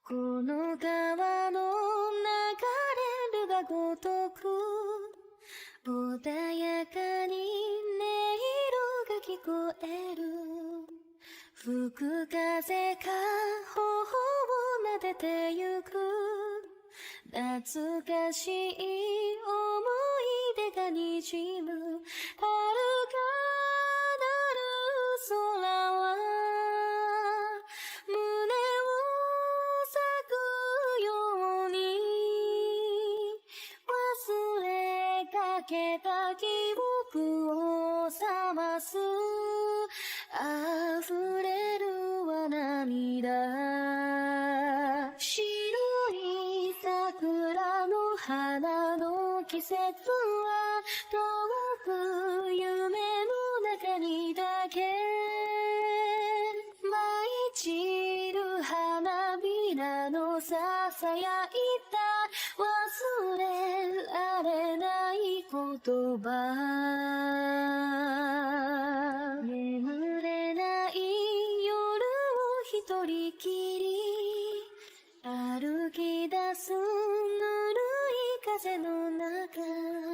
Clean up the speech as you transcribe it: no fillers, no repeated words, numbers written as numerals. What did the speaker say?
この川の流れるがごとく穏やかに音色が聞こえる。吹く風が頬を撫でてゆく。懐かしい思い出がにじむ。遥かなる空は胸を咲くように忘れかけた記憶を覚ます溢れるは涙。白い桜の花の季節は遠く夢の中にだけ舞い散る花びらのささやいた忘れられない言葉。眠れない夜を一人きり歩き出すぬるい風の中。